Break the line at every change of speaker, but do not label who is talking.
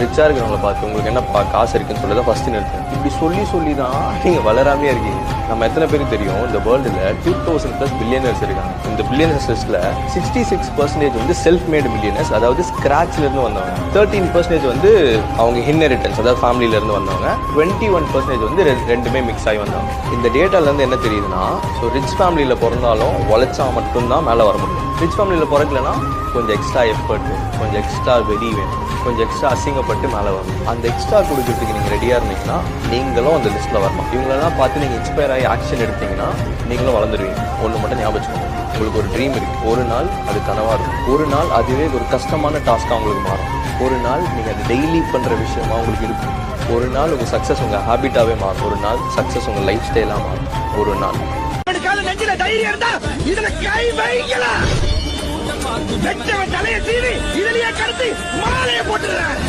ரிச்சா இருக்கிறவங்கள பார்த்து உங்களுக்கு என்ன காசு இருக்குன்னு சொல்லி தான் ஃபர்ஸ்ட் நிறுத்தும். இப்படி சொல்லி தான் நீங்கள் வளராமே இருக்கீங்க. நம்ம எத்தனை பேருக்கு தெரியும் இந்த வேர்ல்டில் 2000+ பில்லியனர்ஸ் இருக்காங்க. இந்த பில்லியனர்ஸ் லிஸ்ட்டில் 66% வந்து செல்ஃப் மேடு பில்லியனர்ஸ், அதாவது ஸ்க்ராட்ச்லேருந்து வந்தவங்க. 13% வந்து அவங்க இன்ஹெரிட்டன்ஸ், அதாவது ஃபேமிலியிலேருந்து வந்தவங்க. 21% வந்து ரெண்டுமே மிக்ஸ் ஆகி வந்தவங்க. இந்த டேட்டாலேருந்து என்ன தெரியுதுன்னா, ஸோ ரிச் ஃபேமிலியில் பிறந்தாலும் உழைச்சா மட்டும்தான் மேலே வர முடியும். ரிச் ஃபேமிலியில் பிறக்கலன்னா கொஞ்சம் எக்ஸ்ட்ரா எஃபர்ட், கொஞ்சம் எக்ஸ்ட்ரா வெடி வேணும், கொஞ்சம் எக்ஸ்ட்ரா அசிங்கப்பட்டு மேலே வரணும். அந்த எக்ஸ்ட்ரா கொடுக்கறதுக்கு நீங்கள் ரெடியாக இருந்தீங்கன்னா நீங்களும் அந்த லிஸ்ட்டில் வரணும். இவங்களெல்லாம் பார்த்து நீங்கள் இன்ஸ்பயர் ஆகி ஆக்ஷன் எடுத்தீங்கன்னா நீங்களும் வளர்ந்துருவீங்க. ஒன்று மட்டும் ஞாபகம் வச்சுக்கோங்க, உங்களுக்கு ஒரு ட்ரீம் இருக்குது. ஒரு நாள் அது கனவாக இருக்கும், ஒரு நாள் அதுவே ஒரு கஷ்டமான டாஸ்க்காக உங்களுக்கு மாறும், ஒரு நாள் நீங்கள் அது டெய்லி பண்ணுற விஷயமா உங்களுக்கு இருக்கும், ஒரு நாள் உங்கள் சக்ஸஸ் உங்கள் ஹேபிட்டாகவே மாறும், ஒரு நாள் சக்ஸஸ் உங்கள் லைஃப் ஸ்டைலாக மாறும். ஒரு நாள் தலையை சீவி இதுலயே கடத்தி மாலையை போட்டுறேன்.